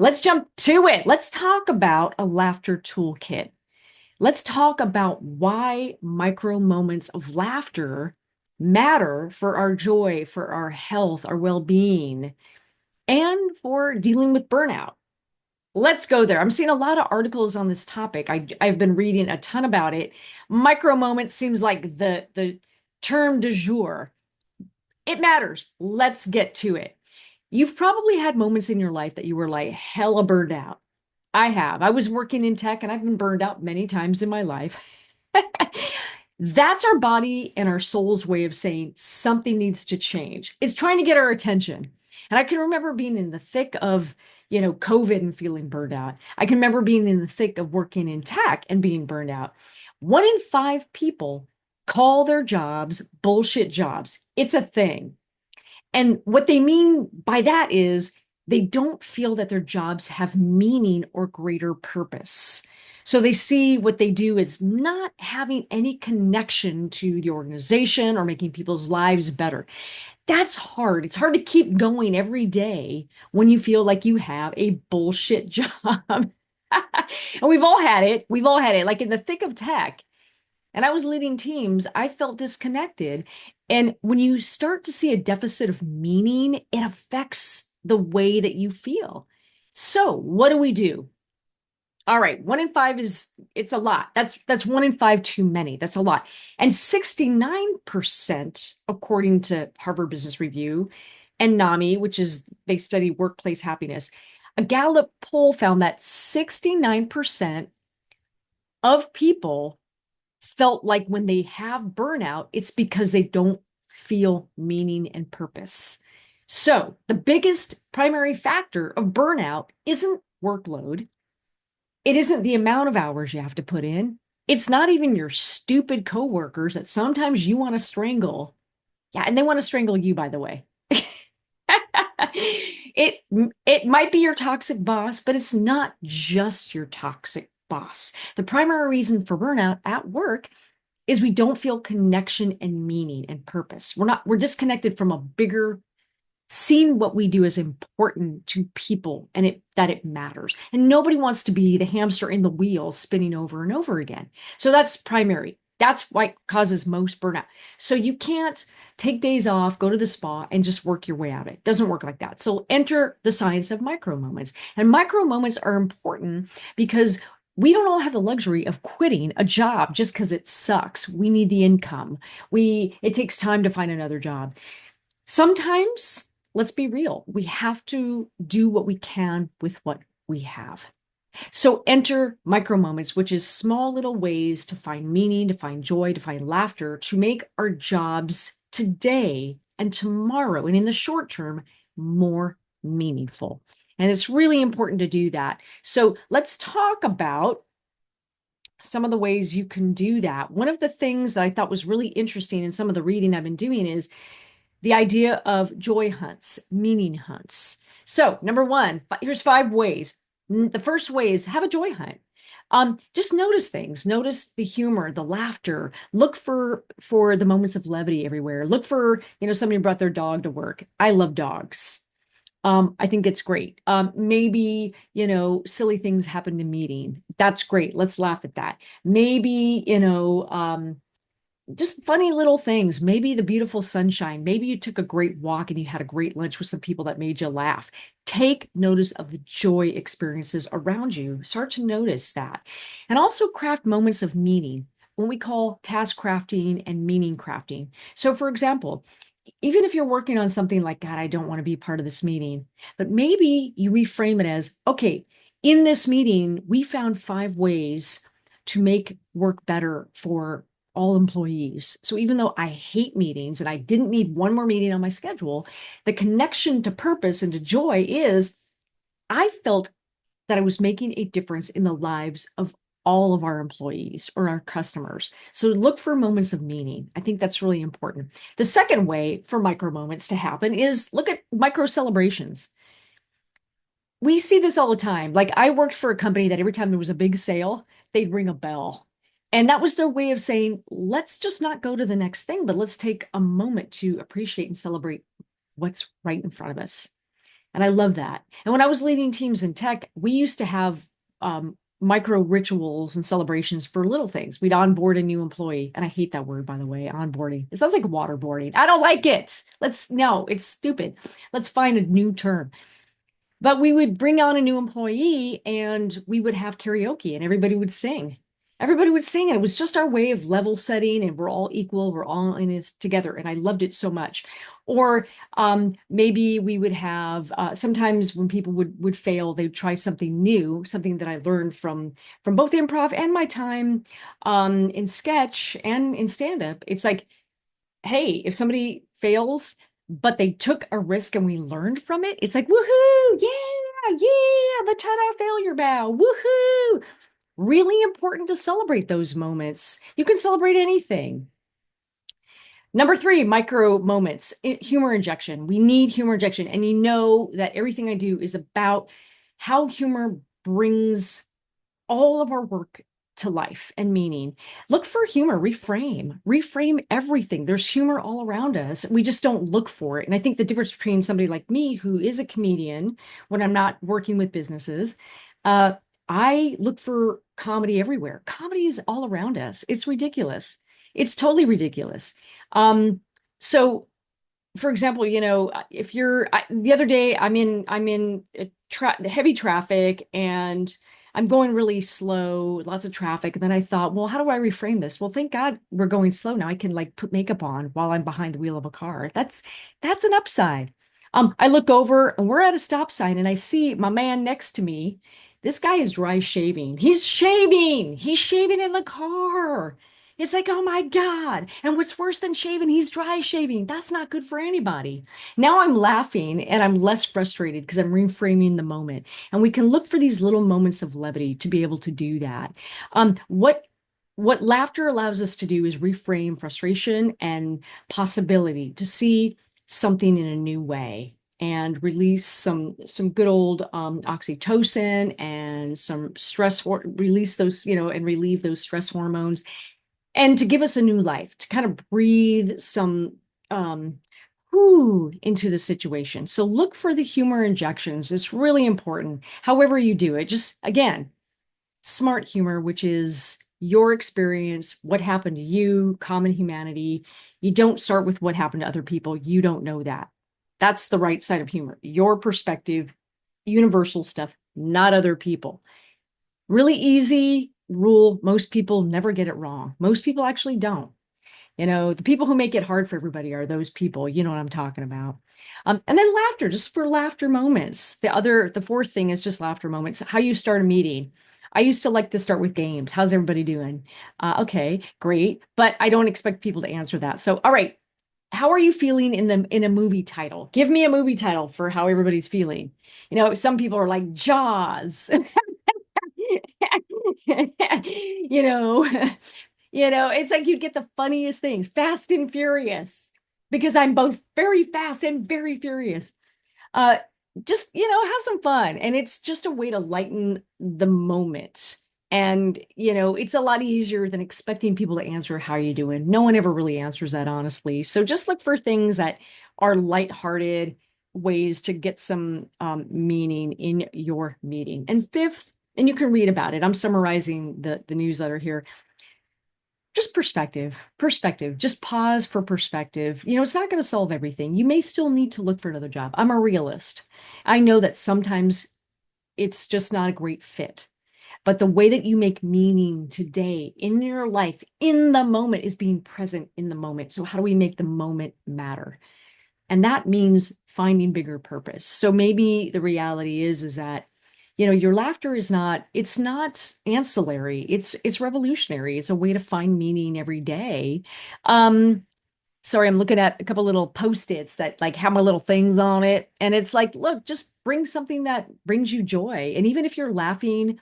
Let's jump to it. Let's talk about a laughter toolkit. Let's talk about why micro moments of laughter matter for our joy, for our health, our well being, and for dealing with burnout. Let's go there. I'm seeing a lot of articles on this topic. I've been reading a ton about it. Micro moments seems like the term du jour. It matters. Let's get to it. You've probably had moments in your life that you were like hella burned out. I have. I was working in tech and I've been burned out many times in my life. That's our body and our soul's way of saying something needs to change. It's trying to get our attention. And I can remember being in the thick of, COVID and feeling burned out. I can remember being in the thick of working in tech and being burned out. 1 in 5 people call their jobs bullshit jobs. It's a thing. And what they mean by that is they don't feel that their jobs have meaning or greater purpose. So they see what they do as not having any connection to the organization or making people's lives better. That's hard. It's hard to keep going every day when you feel like you have a bullshit job. And we've all had it. We've all had it. Like in the thick of tech, and I was leading teams, I felt disconnected. And when you start to see a deficit of meaning, it affects the way that you feel. So, what do we do? All right, 1 in 5 it's a lot. That's 1 in 5 too many. That's a lot. And 69%, according to Harvard Business Review and NAMI, which is they study workplace happiness, a Gallup poll found that 69% of people felt like when they have burnout, it's because they don't feel meaning and purpose. So the biggest primary factor of burnout isn't workload. It isn't the amount of hours you have to put in. It's not even your stupid coworkers that sometimes you want to strangle. Yeah, and they want to strangle you, by the way. it it might be your toxic boss, but it's not just your toxic boss. The primary reason for burnout at work is we don't feel connection and meaning and purpose. We're disconnected from a bigger seeing what we do as important to people and that it matters. And nobody wants to be the hamster in the wheel spinning over and over again. So that's primary. That's what causes most burnout. So you can't take days off, go to the spa, and just work your way out of it. It doesn't work like that. So enter the science of micro moments. And micro moments are important because we don't all have the luxury of quitting a job just because it sucks. We need the income. It takes time to find another job. Sometimes, let's be real, we have to do what we can with what we have. So enter micro moments, which is small little ways to find meaning, to find joy, to find laughter, to make our jobs today and tomorrow and in the short term more meaningful. And it's really important to do that. So let's talk about some of the ways you can do that. One of the things that I thought was really interesting in some of the reading I've been doing is the idea of joy hunts, meaning hunts. So, number one, here's 5 ways. The first way is have a joy hunt. Just notice things. Notice the humor, the laughter. Look for the moments of levity everywhere. Look for, somebody brought their dog to work. I love dogs. I think it's great. Maybe, silly things happened in meeting. That's great. Let's laugh at that. Maybe, just funny little things. Maybe the beautiful sunshine. Maybe you took a great walk and you had a great lunch with some people that made you laugh. Take notice of the joy experiences around you. Start to notice that. And also craft moments of meaning, what we call task crafting and meaning crafting. So, for example, even if you're working on something like, God, I don't want to be part of this meeting, but maybe you reframe it as, okay, in this meeting, we found 5 ways to make work better for all employees. So even though I hate meetings and I didn't need one more meeting on my schedule, the connection to purpose and to joy is I felt that I was making a difference in the lives of all of our employees or our customers. So look for moments of meaning. I think that's really important. The second way for micro moments to happen is look at micro celebrations. We see this all the time. Like I worked for a company that every time there was a big sale, they'd ring a bell. And that was their way of saying, let's just not go to the next thing, but let's take a moment to appreciate and celebrate what's right in front of us. And I love that. And when I was leading teams in tech, we used to have um, micro rituals and celebrations for little things. We'd onboard a new employee. And I hate that word, by the way, onboarding. It sounds like waterboarding. I don't like it. No, it's stupid. Let's find a new term. But we would bring on a new employee and we would have karaoke and everybody would sing. Everybody would sing. And it was just our way of level setting and we're all equal. We're all in this together. And I loved it so much. Or maybe we would have sometimes when people would fail, they'd try something new, something that I learned from both improv and my time in sketch and in stand-up. It's like, hey, if somebody fails, but they took a risk and we learned from it, it's like, woohoo, yeah, yeah, the ta-da failure bow, woohoo. Really important to celebrate those moments. You can celebrate anything. Number three, micro moments, humor injection. We need humor injection. And you know that everything I do is about how humor brings all of our work to life and meaning. Look for humor, reframe everything. There's humor all around us. We just don't look for it. And I think the difference between somebody like me, who is a comedian, when I'm not working with businesses, uh, I look for comedy everywhere. Comedy is all around us. It's ridiculous. It's totally ridiculous. Um, so for example, if the other day I'm in heavy traffic and I'm going really slow, lots of traffic. And then I thought, well, how do I reframe this? Well, thank God we're going slow now. I can like put makeup on while I'm behind the wheel of a car. That's an upside. I look over and we're at a stop sign and I see my man next to me. This guy is dry shaving. He's shaving. He's shaving in the car. It's like, oh my God. And what's worse than shaving? He's dry shaving. That's not good for anybody. Now I'm laughing and I'm less frustrated because I'm reframing the moment. And we can look for these little moments of levity to be able to do that. What laughter allows us to do is reframe frustration and possibility to see something in a new way and release some good old oxytocin and some release those, and relieve those stress hormones and to give us a new life, to kind of breathe some into the situation. So look for the humor injections. It's really important. However you do it, just again, smart humor, which is your experience, what happened to you, common humanity. You don't start with what happened to other people. You don't know that. That's the right side of humor. Your perspective, universal stuff, not other people. Really easy rule. Most people never get it wrong. Most people actually don't. The people who make it hard for everybody are those people. You know what I'm talking about. And then laughter, just for laughter moments. The fourth thing is just laughter moments. How you start a meeting. I used to like to start with games. How's everybody doing? Okay, great. But I don't expect people to answer that. So, all right, how are you feeling in a movie title? Give me a movie title for how everybody's feeling. Some people are like Jaws. you know, it's like you'd get the funniest things, Fast and Furious, because I'm both very fast and very furious. Uh, just, have some fun. And it's just a way to lighten the moment. And, it's a lot easier than expecting people to answer how you doing. No one ever really answers that, honestly. So just look for things that are lighthearted ways to get some meaning in your meeting. And fifth, and you can read about it. I'm summarizing the newsletter here. Just perspective, just pause for perspective. It's not going to solve everything. You may still need to look for another job. I'm a realist. I know that sometimes it's just not a great fit. But the way that you make meaning today in your life, in the moment, is being present in the moment. So how do we make the moment matter? And that means finding bigger purpose. So maybe the reality is that your laughter it's not ancillary, it's revolutionary. It's a way to find meaning every day. Sorry, I'm looking at a couple little post-its that like have my little things on it, and it's like, look, just bring something that brings you joy. And even if you're laughing,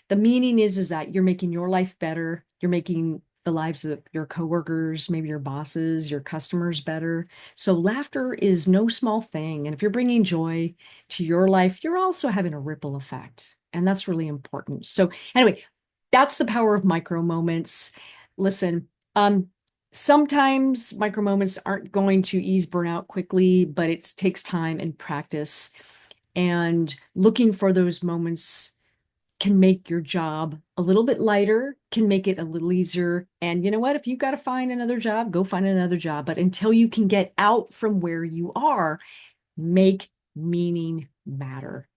the meaning is that you're making your life better. You're making the lives of your coworkers, maybe your bosses, your customers better. So laughter is no small thing. And if you're bringing joy to your life, you're also having a ripple effect. And that's really important. So anyway, that's the power of micro moments. Listen, sometimes micro moments aren't going to ease burnout quickly, but it takes time and practice. And looking for those moments can make your job a little bit lighter, can make it a little easier. And you know what? If you've got to find another job, go find another job. But until you can get out from where you are, make meaning matter.